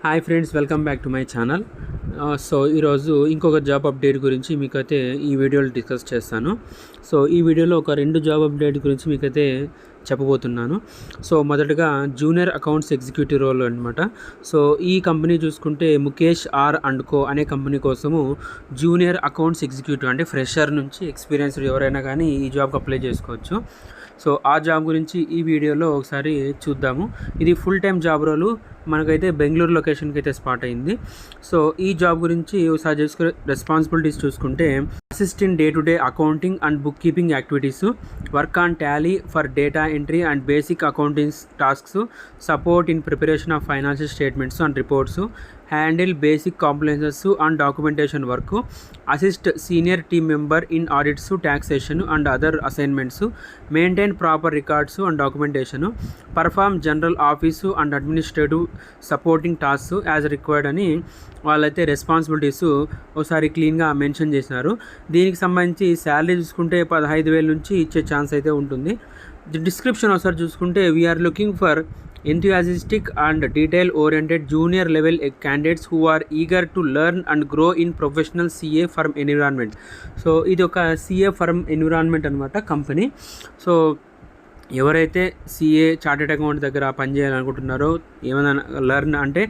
Hi friends, welcome back to my channel. So ఈరోజు ఇంకొక job update గురించి మీకైతే ఈ వీడియోలో డిస్కస్ చేస్తాను. సో ఈ వీడియోలో ఒక 2 జాబ్ అప్డేట్ గురించి మీకైతే చెప్పబోతున్నాను. సో మొదటగా జూనియర్ అకౌంట్స్ ఎగ్జిక్యూటివ్ రోల్ అనమాట. సో ఈ కంపెనీ చూసుకుంటే ముఖేష్ ఆర్ అండ్ కో అనే కంపెనీ కోసము జూనియర్ అకౌంట్స్ ఎగ్జిక్యూటివ్ అంటే ఫ్రెషర్ నుంచి ఎక్స్పీరియన్స్డ్ ఎవరైనా కానీ ఈ జాబ్కి అప్లై చేసుకోవచ్చు. సో ఆ జాబ్ గురించి ఈ వీడియోలో ఒకసారి చూద్దాము. ఇది ఫుల్ టైం జాబ్ రోలు, మనకైతే బెంగళూరు లొకేషన్కి అయితే స్పాట్ అయింది. సో ఈ జాబ్ గురించి ఒకసారి చేసుకునే రెస్పాన్సిబిలిటీస్ చూసుకుంటే assist in day to day accounting and book keeping activities, work on Tally for data entry and basic accounting tasks, support in preparation of financial statements and reports, handle basic compliances and documentation work, assist senior team member in audits, taxation and other assignments, maintain proper records and documentation, perform general office and administrative supporting tasks as required అని వాళ్ళైతే responsibilities ఒకసారి క్లీన్గా mention చేసినారు. దీనికి సంబంధించి salary చూసుకుంటే 15,000 నుంచి ఇచ్చే ఛాన్స్ అయితే ఉంటుంది. డిస్క్రిప్షన్ ఒకసారి చూసుకుంటే we are looking for enthusiastic and detail oriented junior level candidates who are eager to learn and grow in professional CA firm environment. So ఇది ఒక CA firm environment అనమాట కంపెనీ. సో ఎవరైతే CA చార్టెడ్ అకౌంట్ దగ్గర పనిచేయాలనుకుంటున్నారో, ఏమైనా learn అంటే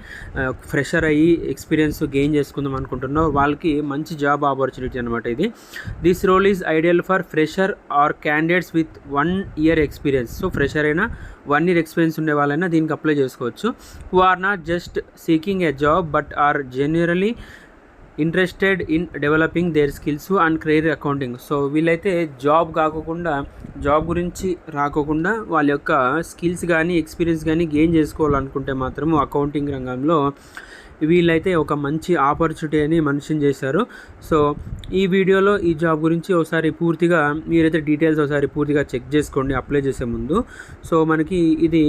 fresher అయ్యి experience gain చేసుకుందాం అనుకుంటున్నారో వాళ్ళకి మంచి జాబ్ ఆపర్చునిటీ అనమాట ఇది. This role is ideal for fresher or candidates with 1 year experience. So fresher అయినా 1 year ఎక్స్పీరియన్స్ ఉండే వాళ్ళైనా దీనికి అప్లై చేసుకోవచ్చు. Who are not just seeking a job but are genuinely interested in developing their skills and career accounting. So వీళ్ళైతే job గురించి రాకోకుండా వాళ్ళ యొక్క స్కిల్స్ కానీ ఎక్స్పీరియన్స్ కానీ గెయిన్ చేసుకోవాలనుకుంటే మాత్రము అకౌంటింగ్ రంగంలో వీళ్ళైతే ఒక మంచి ఆపర్చునిటీ అని మెన్షన్ చేశారు. సో ఈ వీడియోలో ఈ జాబ్ గురించి ఒకసారి పూర్తిగా మీరైతే డీటెయిల్స్ ఒకసారి పూర్తిగా చెక్ చేసుకోండి అప్లై చేసే ముందు. సో మనకి ఇది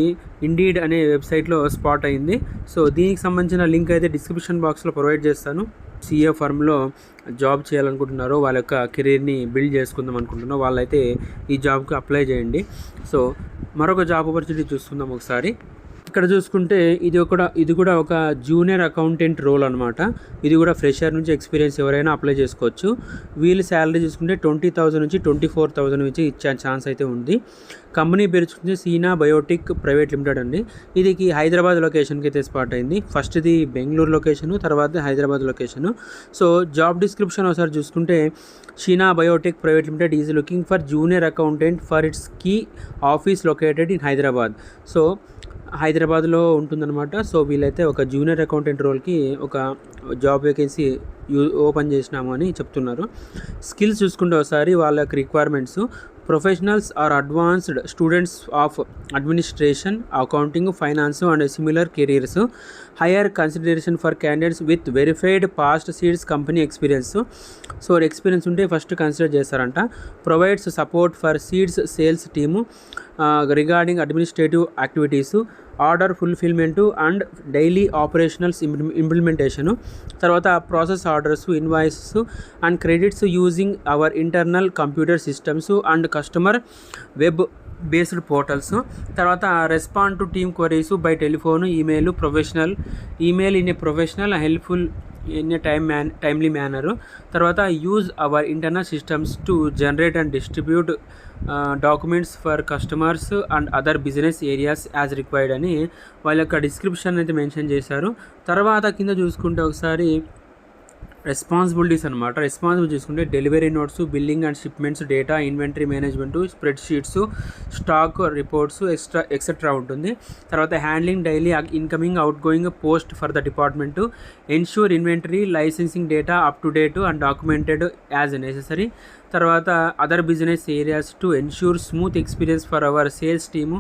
ఇండీడ్ అనే వెబ్సైట్లో స్పాట్ అయింది. సో దీనికి సంబంధించిన లింక్ అయితే డిస్క్రిప్షన్ బాక్స్లో ప్రొవైడ్ చేస్తాను. CA ఫర్మ్లో జాబ్ చేయాలనుకుంటున్నారో, వాళ్ళ యొక్క కెరీర్ని బిల్డ్ చేసుకుందాం అనుకుంటున్నారో వాళ్ళైతే ఈ జాబ్కి అప్లై చేయండి. సో మరొక జాబ్ ఆపర్చునిటీ చూసుకుందాం ఒకసారి. ఇక్కడ చూసుకుంటే ఇది కూడా ఒక జూనియర్ అకౌంటెంట్ రోల్ అనమాట. ఇది కూడా ఫ్రెషర్ నుంచి ఎక్స్పీరియన్స్ ఎవరైనా అప్లై చేసుకోవచ్చు. వీళ్ళు శాలరీ చూసుకుంటే 20,000 నుంచి 24,000 నుంచి ఇచ్చే ఛాన్స్ అయితే ఉంది. కంపెనీ పేరు చూసుకుంటే సీనా బయోటిక్ ప్రైవేట్ లిమిటెడ్ అండి. ఇది హైదరాబాద్ లొకేషన్కి అయితే స్పాట్ అయింది. ఫస్ట్ ఇది బెంగళూరు లొకేషను, తర్వాత Hyderabad location. So job description ఒకసారి చూసుకుంటే Sheena biotech private limited is looking for junior accountant for its key office located in Hyderabad. So హైదరాబాద్లో ఉంటుందన్నమాట. సో వీళ్ళైతే ఒక జూనియర్ అకౌంటెంట్ రోల్కి ఒక జాబ్ వేకెన్సీ ఓపెన్ చేసినాము అని చెప్తున్నారు. స్కిల్స్ చూసుకుంటే ఒకసారి వాళ్ళ యొక్క requirements: professionals or advanced students of administration, accounting, finance and similar careers, higher consideration for candidates with verified past Seeds company experience. So experience ఉంటే ఫస్ట్ కన్సిడర్ చేస్తారంట. Provides support for Seeds sales team regarding administrative activities, order fulfilment and daily operationals implementation, తర్వాత process orders, invoices and credits using our internal computer systems and customer web based portals, తర్వాత respond to team queries by telephone, email in a professional helpful in a timely manner, తర్వాత use our internal systems to generate and distribute documents for customers and other business areas as required అని వాళ్ళ యొక్క description అయితే mention చేశారు. తర్వాత కింద చూసుకుంటే ఒకసారి రెస్పాన్సిబిలిటీస్ అనమాట. రెస్పాన్సిబిలిటీ చూసుకుంటే delivery notes, billing and shipments, data inventory management, spreadsheets, stock reports etcetera ఉంటుంది. తర్వాత handling daily incoming outgoing post for the department, ensure inventory licensing data up to date and documented as necessary, తర్వాత other business areas to ensure smooth experience for our sales team,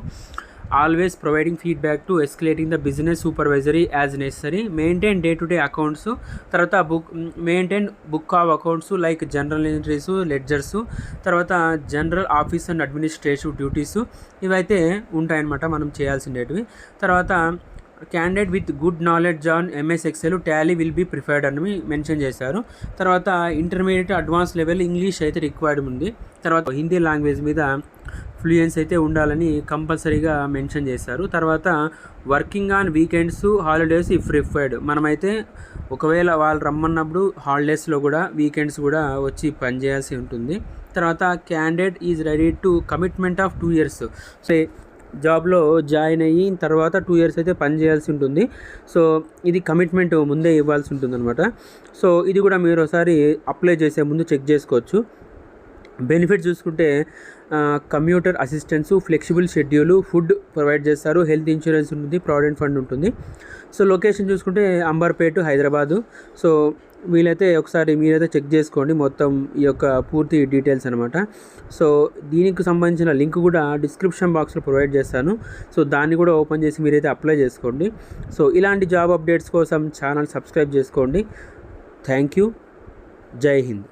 always providing feedback to escalating the business supervisory as necessary, maintain day to day accounts, తర్వాత maintain book of accounts like general entries, ledgers, తర్వాత general office and administrative duties ఇవైతే ఉంటాయన్నమాట మనం చేయాల్సిండేటివి. తర్వాత candidate with good knowledge on MS Excel, Tally will be preferred అని mention చేశారు. తర్వాత ఇంటర్మీడియట్ అడ్వాన్స్ లెవెల్ ఇంగ్లీష్ అయితే రిక్వైర్డ్ ఉంది. తర్వాత హిందీ లాంగ్వేజ్ మీద ఫ్లూయెన్సీ అయితే ఉండాలని కంపల్సరీగా మెన్షన్ చేశారు. తర్వాత working on weekends, holidays if referred. మనమైతే ఒకవేళ వాళ్ళు రమ్మన్నప్పుడు హాలిడేస్లో కూడా వీకెండ్స్ కూడా వచ్చి పనిచేయాల్సి ఉంటుంది. తర్వాత candidate is ready to commitment of 2 years. So జాబ్లో జాయిన్ అయిన తర్వాత 2 years అయితే పని చేయాల్సి ఉంటుంది. సో ఇది కమిట్మెంట్ ముందే ఇవ్వాల్సి ఉంటుంది అనమాట. సో ఇది కూడా మీరు ఒకసారి అప్లై చేసే ముందు చెక్ చేసుకోవచ్చు. బెనిఫిట్స్ చూసుకుంటే commuter assistance, flexible schedule, food provide చేస్తారు, హెల్త్ ఇన్సూరెన్స్ ఉంటుంది, ప్రావిడెంట్ ఫండ్ ఉంటుంది. సో లొకేషన్ చూసుకుంటే అంబర్పేట, హైదరాబాదు. సో వీలైతే ఒకసారి మీరైతే చెక్ చేసుకోండి మొత్తం ఈ యొక్క పూర్తి డీటెయిల్స్ అనమాట. సో దీనికి సంబంధించిన లింక్ కూడా డిస్క్రిప్షన్ బాక్స్లో ప్రొవైడ్ చేస్తాను. సో దాన్ని కూడా ఓపెన్ చేసి మీరైతే అప్లై చేసుకోండి. సో ఇలాంటి జాబ్ అప్డేట్స్ కోసం ఛానల్ సబ్స్క్రైబ్ చేసుకోండి. Thank you. జై హింద్.